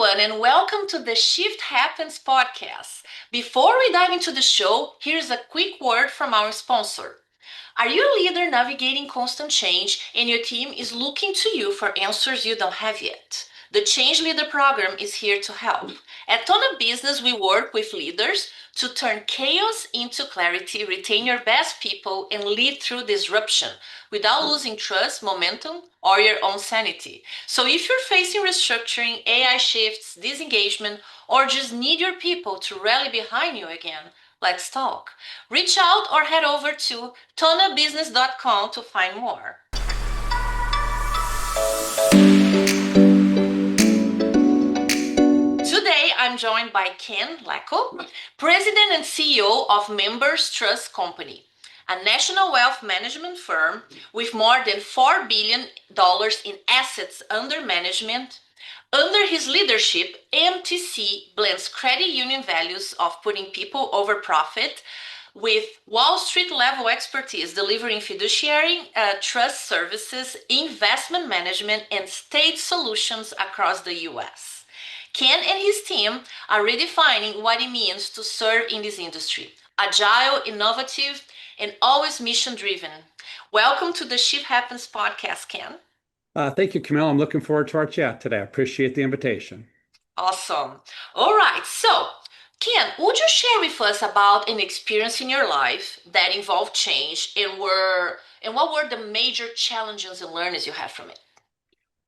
everyone, and welcome to the Shift Happens podcast. Before we dive into the show, here's a quick word from our sponsor. Are you a leader navigating constant change and your team is looking to you for answers you don't have yet? The Change Leader program is here to help. At Tona Business, we work with leaders to turn chaos into clarity, retain your best people, and lead through disruption without losing trust, momentum, or your own sanity. So if you're facing restructuring, AI shifts, disengagement, or just need your people to rally behind you again, let's talk. Reach out or head over to tonabusiness.com to find more. Today, I'm joined by Ken Lako, President and CEO of Members Trust Company, a national wealth management firm with more than $4 billion in assets under management. Under his leadership, MTC blends credit union values of putting people over profit with Wall Street level expertise delivering fiduciary trust services, investment management, and state solutions across the US. Ken and his team are redefining what it means to serve in this industry. Agile, innovative, and always mission driven. Welcome to the Shift Happens podcast, Ken. Thank you, Camille. I'm looking forward to our chat today. I appreciate the invitation. Awesome. All right. So, Ken, would you share with us about an experience in your life that involved change and what were the major challenges and learnings you had from it?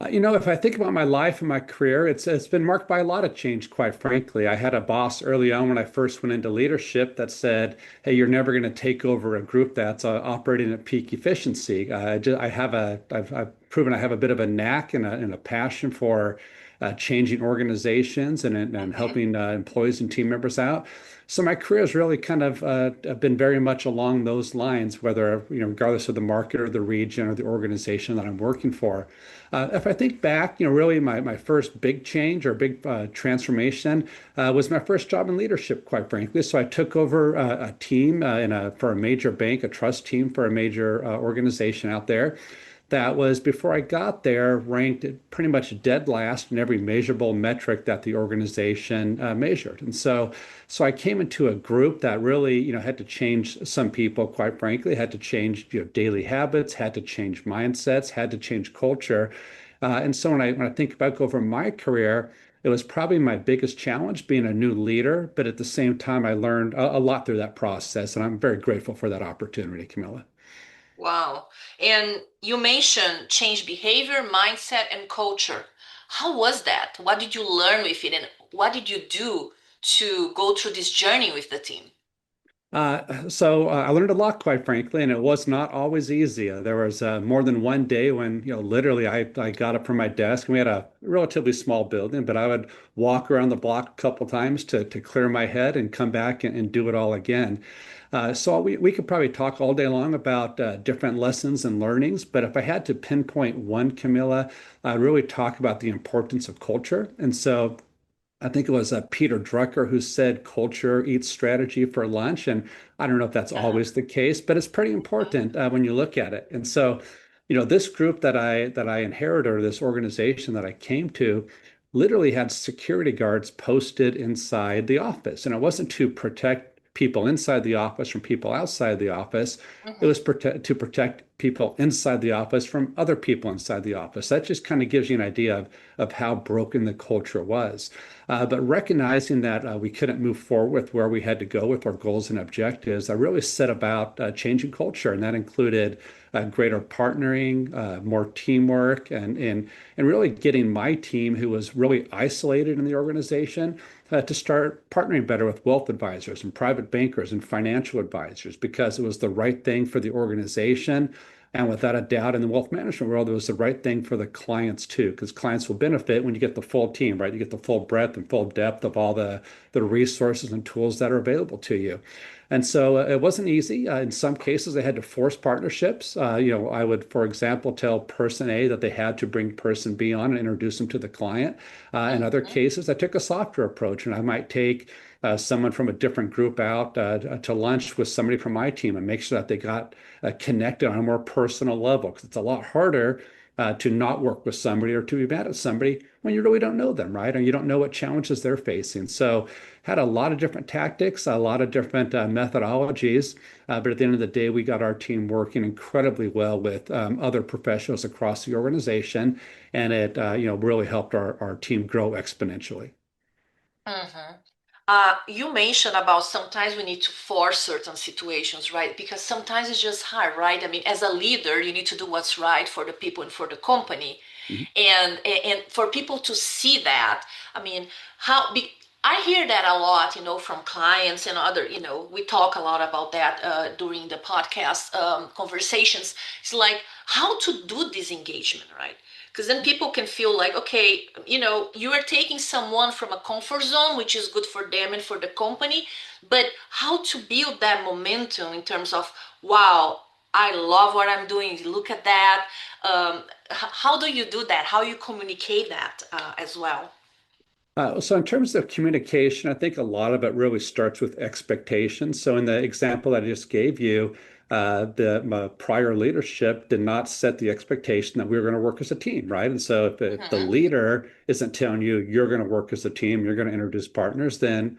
If I think about my life and my career, it's been marked by a lot of change, quite frankly. I had a boss early on when I first went into leadership that said, "Hey, you're never going to take over a group that's operating at peak efficiency." I've proven I have a bit of a knack and a passion for changing organizations and helping employees and team members out. So my career has really kind of been very much along those lines, whether, regardless of the market or the region or the organization that I'm working for. If I think back, really my first big change or big transformation was my first job in leadership, quite frankly. So I took over a team for a major bank, a trust team for a major organization out there that was, before I got there, ranked pretty much dead last in every measurable metric that the organization measured. And so I came into a group that really, had to change some people, quite frankly, had to change, daily habits, had to change mindsets, had to change culture. And so when I think back over my career, it was probably my biggest challenge being a new leader, but at the same time, I learned a lot through that process, and I'm very grateful for that opportunity, Camilla. Wow. And you mentioned change behavior, mindset, and culture. How was that? What did you learn with it? And what did you do to go through this journey with the team? I learned a lot, quite frankly, and it was not always easy. There was more than one day when, literally I got up from my desk and we had a relatively small building, but I would walk around the block a couple times to clear my head and come back and do it all again. So we could probably talk all day long about different lessons and learnings, but if I had to pinpoint one, Camilla, I'd really talk about the importance of culture. And so I think it was Peter Drucker who said culture eats strategy for lunch. And I don't know if that's Uh-huh. always the case, but it's pretty important when you look at it. And so, this group that I inherited, or this organization that I came to, literally had security guards posted inside the office. And it wasn't to protect people inside the office from people outside the office. It Mhm. was to protect people inside the office from other people inside the office. That just kind of gives you an idea of how broken the culture was. But recognizing that we couldn't move forward with where we had to go with our goals and objectives, I really set about changing culture, and that included greater partnering, more teamwork, and really getting my team, who was really isolated in the organization, to start partnering better with wealth advisors and private bankers and financial advisors, because it was the right thing for the organization. And without a doubt, in the wealth management world, it was the right thing for the clients too, because clients will benefit when you get the full team, right? You get the full breadth and full depth of all the resources and tools that are available to you. And so it wasn't easy. In some cases, they had to force partnerships. I would, for example, tell person A that they had to bring person B on and introduce them to the client. In other Mhm. cases, I took a softer approach, and I might take someone from a different group out to lunch with somebody from my team and make sure that they got connected on a more personal level, because it's a lot harder to not work with somebody or to be mad at somebody when you really don't know them, right? Or you don't know what challenges they're facing. So had a lot of different tactics, a lot of different methodologies, but at the end of the day, we got our team working incredibly well with other professionals across the organization, and it really helped our team grow exponentially. Mm-hmm. You mentioned about sometimes we need to force certain situations, right? Because sometimes it's just hard, right? I mean, as a leader, you need to do what's right for the people and for the company, Mhm. and for people to see that. I mean, how be, I hear that a lot, from clients and other, we talk a lot about that during the podcast conversations. It's like how to do this engagement, right? Because then people can feel like, okay, you are taking someone from a comfort zone, which is good for them and for the company, but how to build that momentum in terms of, wow, I love what I'm doing. Look at that. How do you do that? How you communicate that as well? So in terms of communication, I think a lot of it really starts with expectations. So in the example I just gave you, the my prior leadership did not set the expectation that we were going to work as a team, right? And so if the Hmm. leader isn't telling you you're going to work as a team, you're going to introduce partners, then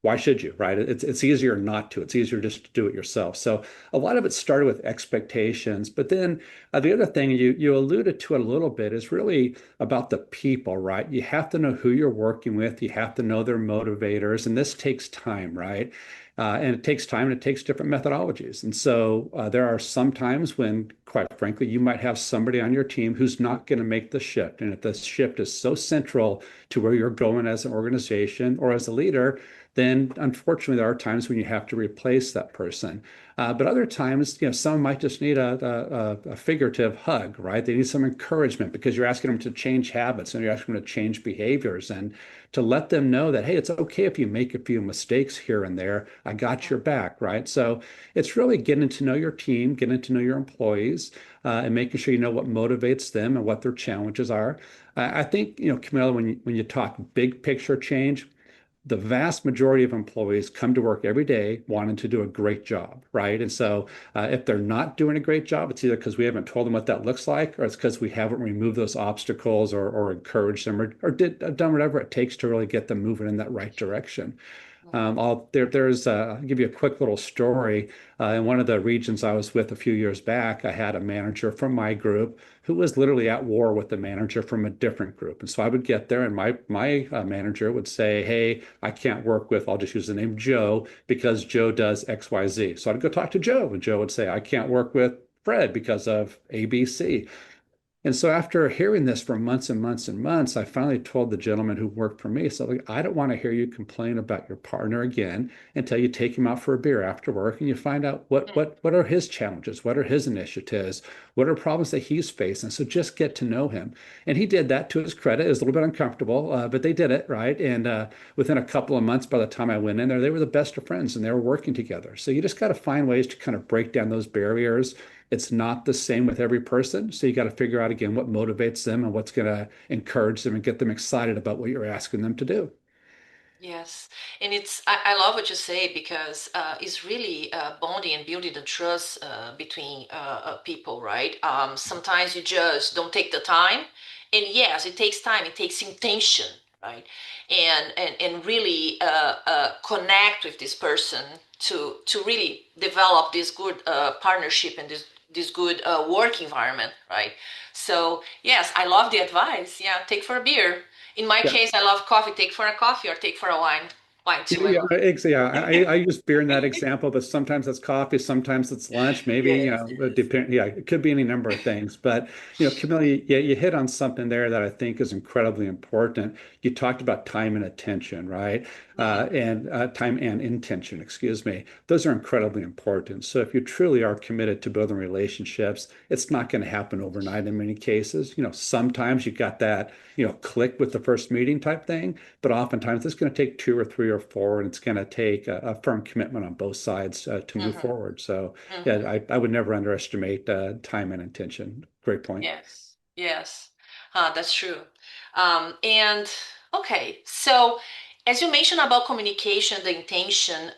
why should you, right? It's easier not to. It's easier just to do it yourself. So a lot of it started with expectations, but then the other thing you alluded to it a little bit is really about the people, right? You have to know who you're working with. You have to know their motivators, and this takes time, right? And it takes time and it takes different methodologies. And so there are some times when, quite frankly, you might have somebody on your team who's not going to make the shift. And if the shift is so central to where you're going as an organization or as a leader, then unfortunately there are times when you have to replace that person. But other times, someone might just need a figurative hug, right? They need some encouragement because you're asking them to change habits and you're asking them to change behaviors and to let them know that, hey, it's okay if you make a few mistakes here and there. I got your back, right? So it's really getting to know your team, getting to know your employees, and making sure you know what motivates them and what their challenges are. I think, Camilla, when you talk big picture change, the vast majority of employees come to work every day wanting to do a great job, right? And so if they're not doing a great job, it's either because we haven't told them what that looks like, or it's because we haven't removed those obstacles or encouraged them or done whatever it takes to really get them moving in that right direction. I'll give you a quick little story. In one of the regions I was with a few years back, I had a manager from my group who was literally at war with the manager from a different group. And so I would get there, and my manager would say, "Hey, I can't work with, I'll just use the name Joe because Joe does XYZ." So I'd go talk to Joe, and Joe would say, "I can't work with Fred because of ABC." And so after hearing this for months and months and months, I finally told the gentleman who worked for me, so like, I don't want to hear you complain about your partner again until you take him out for a beer after work and you find out what are his challenges, what are his initiatives, what are problems that he's facing. So just get to know him. And he did that to his credit. It was a little bit uncomfortable, but they did it, right? And within a couple of months, by the time I went in there, they were the best of friends and they were working together. So you just got to find ways to kind of break down those barriers. It's not the same with every person. So you got to figure out again what motivates them and what's going to encourage them and get them excited about what you're asking them to do. Yes, and I love what you say because it's really bonding and building the trust between people, right? Sometimes you just don't take the time, and yes, it takes time, it takes intention, right? And really connect with this person to really develop this good partnership and this good work environment, right? So yes, I love the advice. Yeah, take for a beer. In my Yeah. case, I love coffee. Take for a coffee or take for a wine. Wine too, I Yeah, love. yeah. I use beer in that example, but sometimes it's coffee, sometimes it's lunch, maybe, Yes, it yes. depend, yeah, it could be any number of things. But, Camille, you hit on something there that I think is incredibly important. You talked about time and attention, right? Mhm. And time and intention, excuse me. Those are incredibly important. So if you truly are committed to building relationships, it's not going to happen overnight in many cases. Sometimes you got that, click with the first meeting type thing. But oftentimes it's going to take two or three or four, and it's going to take a firm commitment on both sides to move Mhm. forward. So, yeah, Mhm. I would never underestimate time and intention. Great point. Yes. Yes. That's true. And okay, so as you mentioned about communication, the intention,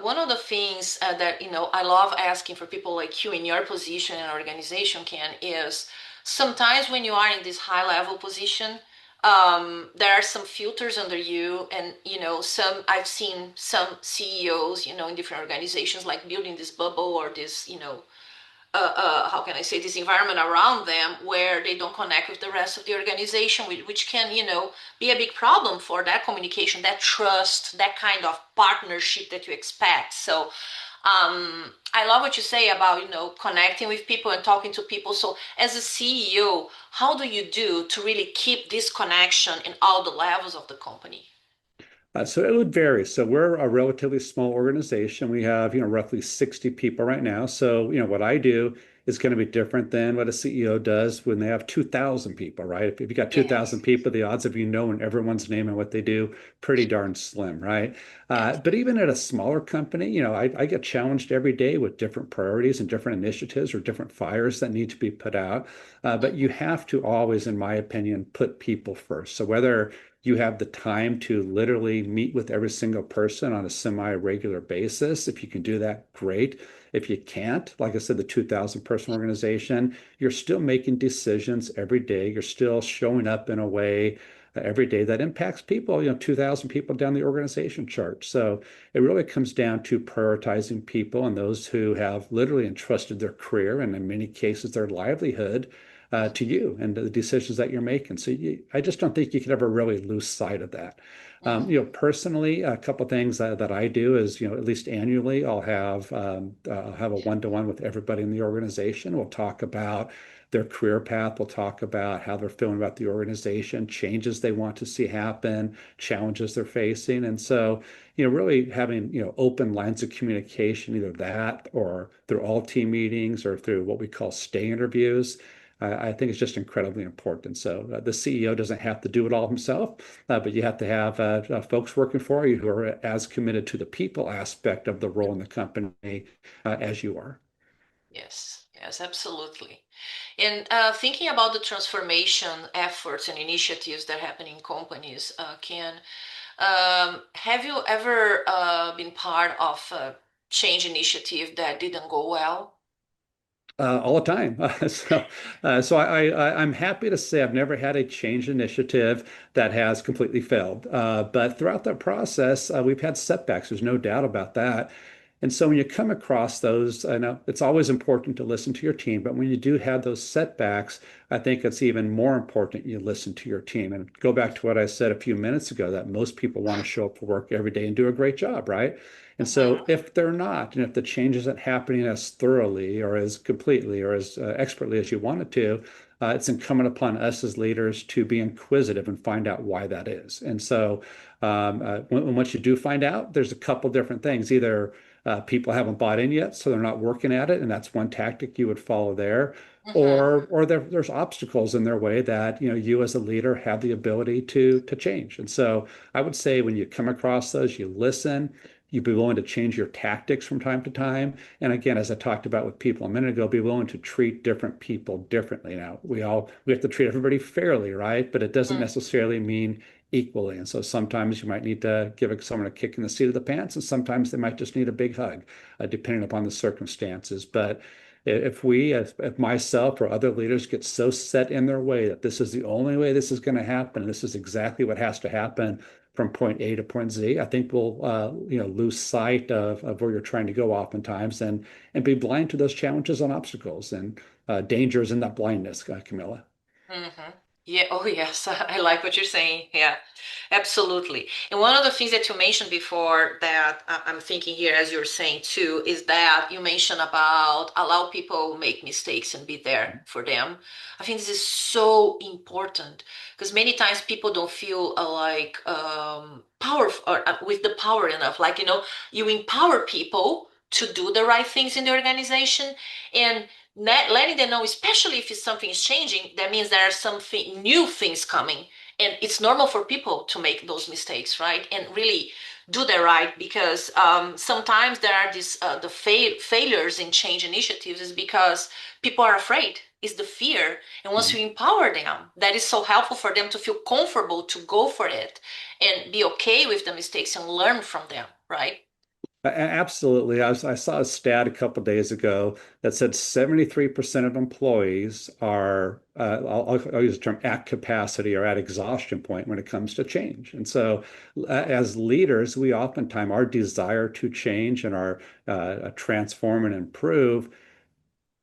one of the things that I love asking for people like you in your position and organization, Ken, is sometimes when you are in this high level position, there are some filters under you, and some I've seen some CEOs, in different organizations, like building this bubble or this, how can I say, this environment around them where they don't connect with the rest of the organization, which can, be a big problem for that communication, that trust, that kind of partnership that you expect. So I love what you say about, connecting with people and talking to people. So as a CEO, how do you do to really keep this connection in all the levels of the company? So it would vary. So we're a relatively small organization. We have, roughly 60 people right now. So, what I do is going to be different than what a CEO does when they have 2,000 people, right? If you got 2,000 Yes. people, the odds of you knowing everyone's name and what they do, pretty darn slim, right? Yes. But even at a smaller company, I get challenged every day with different priorities and different initiatives or different fires that need to be put out. But you have to always, in my opinion, put people first. So whether you have the time to literally meet with every single person on a semi-regular basis. If you can do that, great. If you can't, like I said, the 2,000 person organization, you're still making decisions every day. You're still showing up in a way every day that impacts people, 2,000 people down the organization chart. So it really comes down to prioritizing people and those who have literally entrusted their career and in many cases their livelihood to you and the decisions that you're making. So I just don't think you can ever really lose sight of that. Mhm. Personally, a couple of things that I do is, at least annually, I'll have a one-to-one with everybody in the organization. We'll talk about their career path. We'll talk about how they're feeling about the organization, changes they want to see happen, challenges they're facing. And so, really having, open lines of communication, either that or through all team meetings or through what we call stay interviews. I think it's just incredibly important. So the CEO doesn't have to do it all himself, but you have to have folks working for you who are as committed to the people aspect of the role in the company as you are. Yes, yes, absolutely. And thinking about the transformation efforts and initiatives that happen in companies, Ken, have you ever been part of a change initiative that didn't go well? All the time. I'm happy to say I've never had a change initiative that has completely failed. But throughout that process, we've had setbacks. There's no doubt about that. And so when you come across those, I know it's always important to listen to your team, but when you do have those setbacks, I think it's even more important you listen to your team. And go back to what I said a few minutes ago, that most people want to show up for work every day and do a great job, right? And so Mm-hmm. if they're not, and if the change isn't happening as thoroughly or as completely or as expertly as you want it to, it's incumbent upon us as leaders to be inquisitive and find out why that is. And so once you do find out, there's a couple different things. Either people haven't bought in yet, so they're not working at it, and that's one tactic you would follow there. Mm-hmm. Or there's obstacles in their way that you as a leader have the ability to change. And so I would say when you come across those, you listen, you be willing to change your tactics from time to time. And again, as I talked about with people a minute ago, be willing to treat different people differently. Now, we have to treat everybody fairly, right? But it doesn't necessarily mean equally. And so sometimes you might need to give someone a kick in the seat of the pants, and sometimes they might just need a big hug, depending upon the circumstances. But if myself or other leaders get so set in their way that this is the only way this is going to happen, this is exactly what has to happen from point A to point Z, I think we'll lose sight of where you're trying to go oftentimes and be blind to those challenges and obstacles and dangers in that blindness, Camilla. Mm-hmm. Yeah. Oh, yes. I like what you're saying. Yeah, absolutely. And one of the things that you mentioned before that I'm thinking here, as you're saying too, is that you mentioned about allow people make mistakes and be there for them. I think this is so important because many times people don't feel like power or with the power enough. Like, you empower people to do the right things in the organization, and letting them know, especially if something is changing, that means there are something new things coming, and it's normal for people to make those mistakes, right? And really do that right, because sometimes there are these the failures in change initiatives is because people are afraid. It's the fear, and once Mhm. you empower them, that is so helpful for them to feel comfortable to go for it and be okay with the mistakes and learn from them, right? Absolutely. I saw a stat a couple days ago that said 73% of employees are, I'll use the term at capacity or at exhaustion point when it comes to change. And so, as leaders, we oftentimes, our desire to change and our transform and improve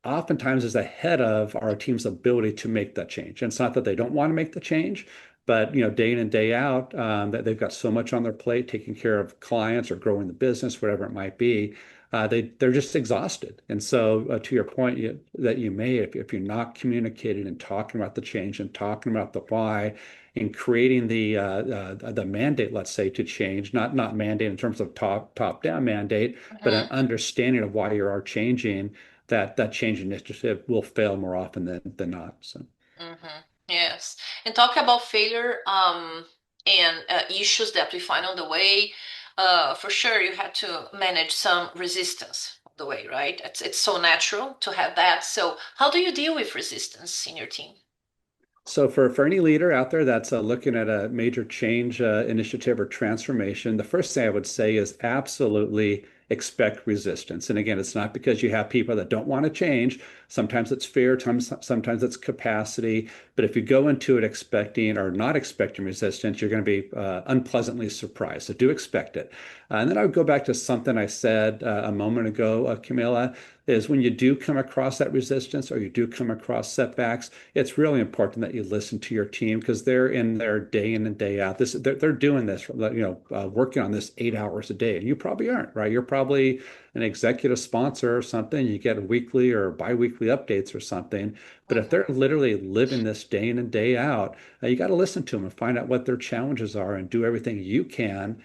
oftentimes is ahead of our team's ability to make that change. And it's not that they don't want to make the change, but day in and day out, that they've got so much on their plate, taking care of clients or growing the business, whatever it might be. They're just exhausted. And so, to your point that you made, if you're not communicating and talking about the change and talking about the why, and creating the mandate, let's say, to change, not mandate in terms of top down mandate, but an Mhm. understanding of why you are changing, that change initiative will fail more often than not. So. Mm-hmm. Yes. And talk about failure and issues that we find on the way. For sure, you had to manage some resistance on the way, right? It's so natural to have that. So, how do you deal with resistance in your team? So for any leader out there that's looking at a major change initiative or transformation, the first thing I would say is absolutely expect resistance. And again, it's not because you have people that don't want to change. Sometimes it's fear, sometimes it's capacity. But if you go into it expecting or not expecting resistance, you're going to be unpleasantly surprised. So do expect it. And then I would go back to something I said a moment ago, Camila, is when you do come across that resistance or you do come across setbacks, it's really important that you listen to your team because they're in there day in and day out. They're doing this, working on this 8 hours a day, and you probably aren't, right? You're probably an executive sponsor or something. You get weekly or biweekly updates or something. But if they're Mhm. literally living this day in and day out, you got to listen to them and find out what their challenges are and do everything you can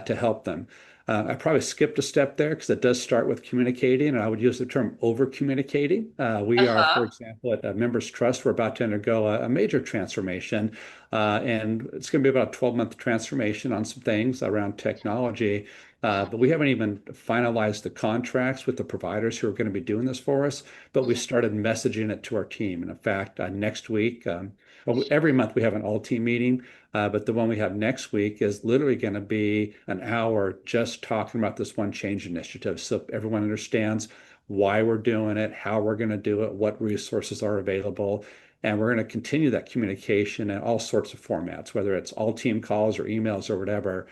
to help them. I probably skipped a step there because it does start with communicating, and I would use the term over communicating. We are, for Uh-huh. example, at Members Trust, we're about to undergo a major transformation, and it's going to be about a 12-month transformation on some things around technology. But we haven't even finalized the contracts with the providers who are going to be doing this for us, but we Mhm. started messaging it to our team. And in fact, next week, well, every month we have an all team meeting. But the one we have next week is literally going to be an hour just talking about this one change initiative. So everyone understands why we're doing it, how we're going to do it, what resources are available. And we're going to continue that communication in all sorts of formats, whether it's all team calls or emails or whatever,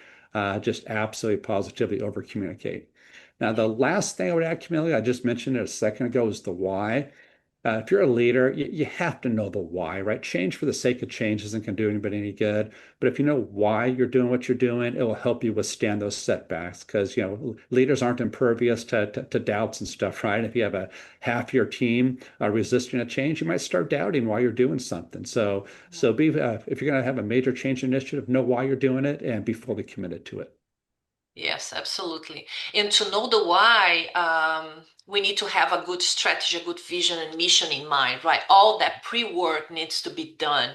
just absolutely positively over communicate. Now, the last thing I would add, Camille, I just mentioned it a second ago, is the why. If you're a leader, you have to know the why, right? Change for the sake of change isn't going to do anybody any good. But if you know why you're doing what you're doing, it will help you withstand those setbacks because, leaders aren't impervious to doubts and stuff, right? If you have a half your team resisting a change, you might start doubting why you're doing something. So if you're going to have a major change initiative, know why you're doing it and be fully committed to it. Yes, absolutely. And to know the why, we need to have a good strategy, a good vision and mission in mind, right? All that pre-work needs to be done.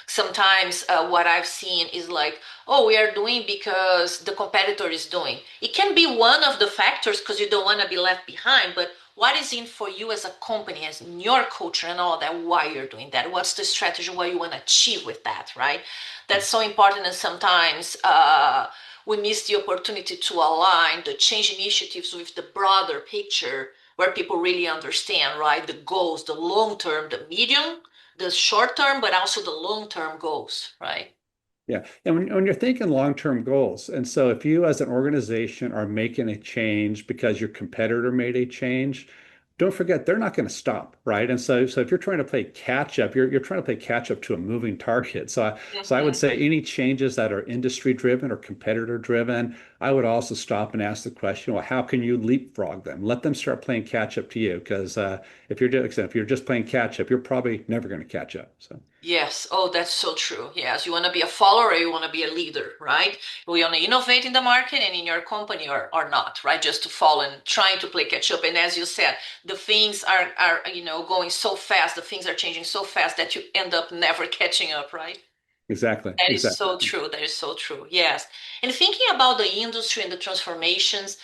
Sometimes what I've seen is like, oh, we are doing because the competitor is doing. It can be one of the factors because you don't want to be left behind, but what is in for you as a company, as in your culture and all that, why you're doing that? What's the strategy, what you want to achieve with that, right? That's so important. And sometimes, we miss the opportunity to align the change initiatives with the broader picture where people really understand, right? The goals, the long term, the medium, the short term, but also the long term goals, right? Yeah. And when you're thinking long-term goals, and so if you as an organization are making a change because your competitor made a change, don't forget they're not going to stop, right? And so if you're trying to play catch up, you're trying to play catch up to a moving target. So I would Mm-hmm. say any changes that are industry driven or competitor driven, I would also stop and ask the question, well, how can you leapfrog them? Let them start playing catch up to you because if you're just playing catch up, you're probably never going to catch up. So. Yes. Oh, that's so true. Yes. You want to be a follower or you want to be a leader, right? We want to innovate in the market and in your company or not, right? Just to follow and trying to play catch up. And as you said, the things are, going so fast, the things are changing so fast that you end up never catching up, right? Exactly. That is Exactly. so true. That is so true. Yes. And thinking about the industry and the transformations,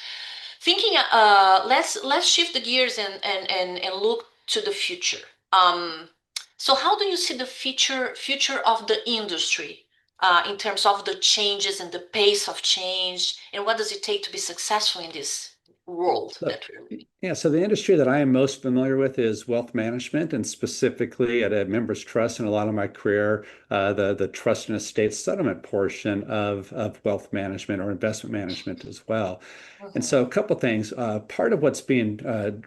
thinking let's shift the gears and look to the future. Um so how do you see the future of the industry in terms of the changes and the pace of change and what does it take to be successful in this? world So, that we're living. yeah, so the industry that I am most familiar with is wealth management, and specifically at a members trust. And a lot of my career, the trust and estate settlement portion of wealth management or investment management as well. And so, a Mhm. couple things. Part of what's been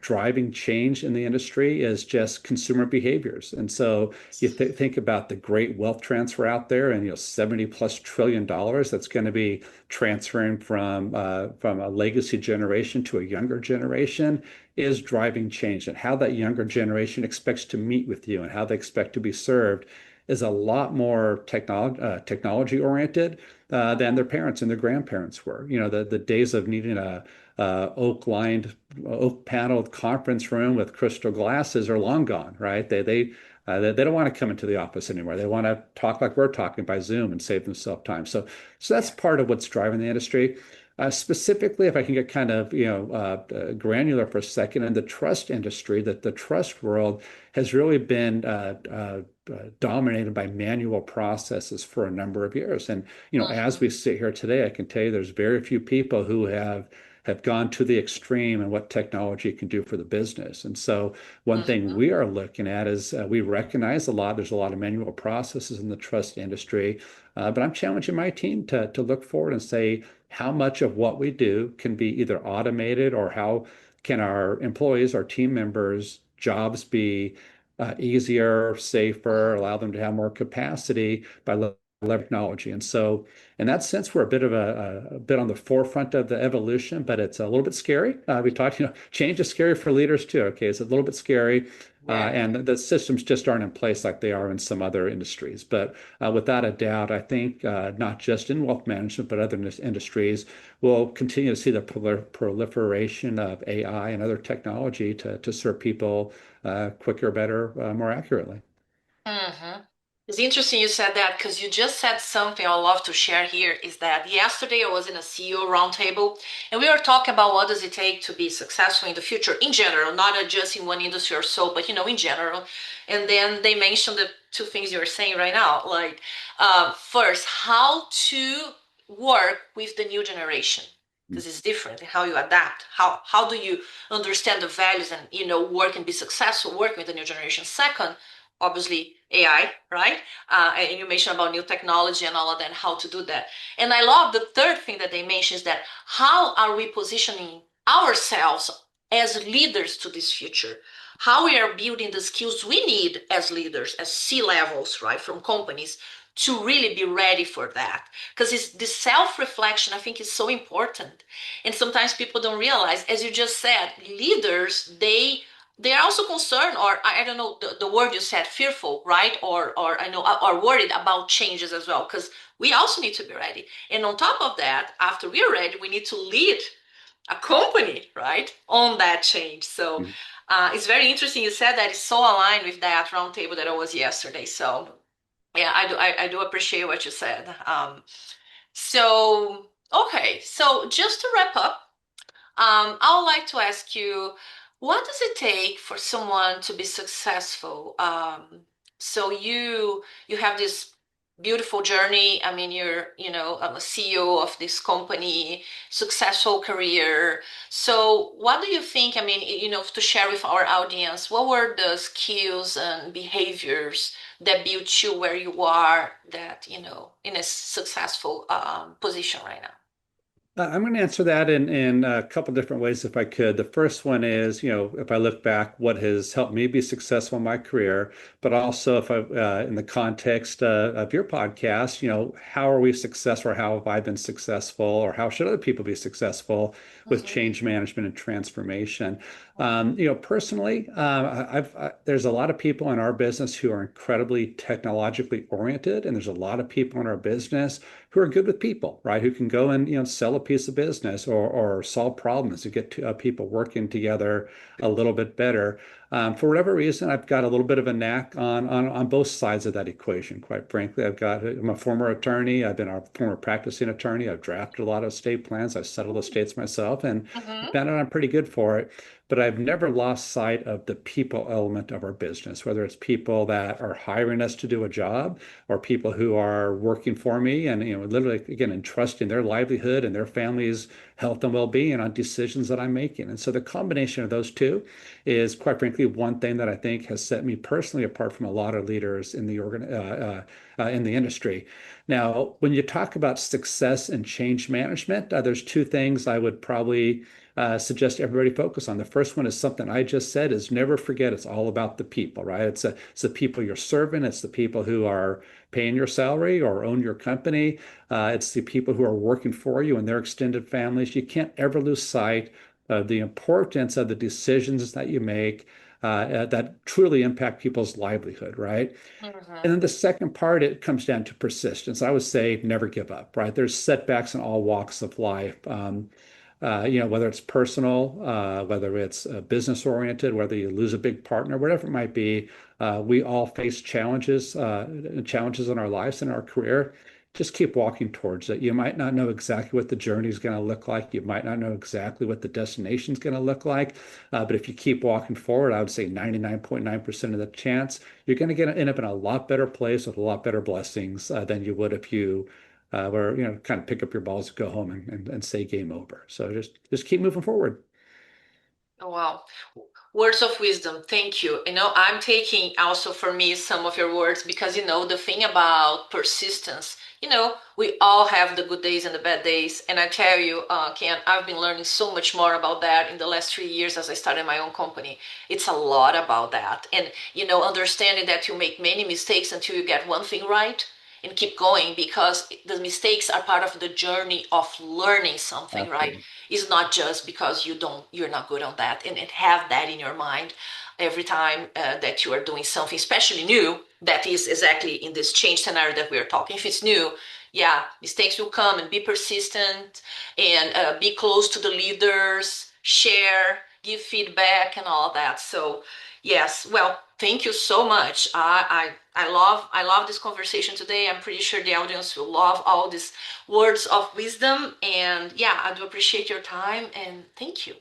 driving change in the industry is just consumer behaviors. And so, you th think about the great wealth transfer out there, and 70 plus trillion dollars that's going to be transferring from a legacy generation to a younger generation is driving change. And how that younger generation expects to meet with you and how they expect to be served is a lot more technology oriented than their parents and their grandparents were. The days of needing a oak paneled conference room with crystal glasses are long gone, right? They don't want to come into the office anymore. They want to talk like we're talking by Zoom and save themselves time. So that's Yeah. part of what's driving the industry. Specifically, if I can get kind of granular for a second, in the trust industry, that the trust world has really been dominated by manual processes for a number of years. And as we Mhm. sit here today, I can tell you there's very few people who have gone to the extreme and what technology can do for the business. And so one thing Mhm. we are looking at is we recognize there's a lot of manual processes in the trust industry, but I'm challenging my team to look forward and say how much of what we do can be either automated or how can our employees, our team members, jobs be easier, safer, Mhm. allow them to have more capacity by leveraging technology. And so, in that sense, we're a bit on the forefront of the evolution, but it's a little bit scary. We talked, change is scary for leaders too. Okay, it's a little bit scary, Very. and the systems just aren't in place like they are in some other industries. But without a doubt, I think not just in wealth management, but other industries, we'll continue to see the proliferation of AI and other technology to serve people quicker, better, more accurately. Mm-hmm. It's interesting you said that because you just said something I love to share here is that yesterday I was in a CEO roundtable and we were talking about what does it take to be successful in the future in general, not just in one industry or so, but in general. And then they mentioned the two things you're saying right now, like first, how to work with the new generation because it's different how you adapt. How do you understand the values and work and be successful working with the new generation? Second, obviously AI, right? And you mentioned about new technology and all of that, how to do that. And I love the third thing that they mentioned is that how are we positioning ourselves as leaders to this future? How we are building the skills we need as leaders, as C levels, right, from companies to really be ready for that. Because it's the self-reflection, I think, is so important. And sometimes people don't realize, as you just said, leaders, they are also concerned, or I don't know the word you said, fearful, right? Or I know are worried about changes as well, because we also need to be ready. And on top of that, after we're ready, we need to lead a company, right, on that change. So Mhm. it's very interesting. You said that it's so aligned with that roundtable that I was yesterday. So yeah, I do appreciate what you said. So okay, so just to wrap up. I would like to ask you, what does it take for someone to be successful? So you have this beautiful journey. I mean, you're a CEO of this company, successful career. So what do you think? I mean, to share with our audience, what were the skills and behaviors that built you where you are? That in a successful position right now. I'm going to answer that in a couple different ways if I could. The first one is, if I look back, what has helped me be successful in my career, but also if in the context of your podcast, how are we successful or how have I been successful or how should other people be successful with Mhm. change management and transformation? Mhm. Personally, there's a lot of people in our business who are incredibly technologically oriented, and there's a lot of people in our business who are good with people, right? Who can go and sell a piece of business or solve problems to get people working together a little bit better. For whatever reason, I've got a little bit of a knack on both sides of that equation, quite frankly. I'm a former attorney. I've been a former practicing attorney. I've drafted a lot of estate plans. I've settled estates myself, and I Mm-hmm. found out I'm pretty good for it. But I've never lost sight of the people element of our business, whether it's people that are hiring us to do a job or people who are working for me and, literally, again, entrusting their livelihood and their family's health and well-being on decisions that I'm making. And so the combination of those two is, quite frankly, one thing that I think has set me personally apart from a lot of leaders in the industry. Now, when you talk about success and change management, there's two things I would probably suggest everybody focus on. The first one is something I just said: is never forget it's all about the people, right? It's the people you're serving, it's the people who are paying your salary or own your company. It's the people who are working for you and their extended families. You can't ever lose sight the importance of the decisions that you make that truly impact people's livelihood, right? And Mm-hmm. then the second part, it comes down to persistence. I would say never give up, right? There's setbacks in all walks of life. Whether it's personal, whether it's business oriented, whether you lose a big partner, whatever it might be, we all face challenges in our lives and our career. Just keep walking towards it. You might not know exactly what the journey is going to look like. You might not know exactly what the destination is going to look like. But if you keep walking forward, I would say 99.9% of the chance you're going to end up in a lot better place with a lot better blessings than you would if you where kind of pick up your balls, go home, and say game over. So just keep moving forward. Wow. Words of wisdom. Thank you. I'm taking also for me some of your words because, the thing about persistence, we all have the good days and the bad days. And I tell you, Ken, I've been learning so much more about that in the last 3 years as I started my own company. It's a lot about that. And, understanding that you make many mistakes until you get one thing right and keep going because the mistakes are part of the journey of learning something, right? Absolutely. It's not just because you're not good on that and have that in your mind every time that you are doing something especially new that is exactly in this change scenario that we're talking. If it's new, yeah, mistakes will come, and be persistent and be close to the leaders, share, give feedback and all that. So yes, well, thank you so much. I love this conversation today. I'm pretty sure the audience will love all these words of wisdom. And yeah, I do appreciate your time and thank you.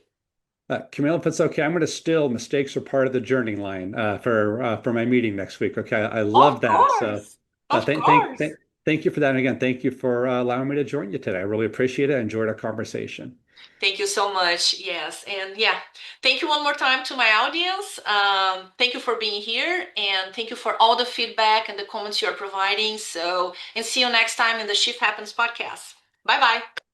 Camille, if it's okay, I'm going to still mistakes are part of the journey line for my meeting next week. Okay, I love Of that. So course. Of thank thank course. thank thank you for that. And again, thank you for allowing me to join you today. I really appreciate it. I enjoyed our conversation. Thank you so much. Yes. And yeah, thank you one more time to my audience. Thank you for being here and thank you for all the feedback and the comments you're providing. So, and see you next time in the Shift Happens podcast. Bye bye.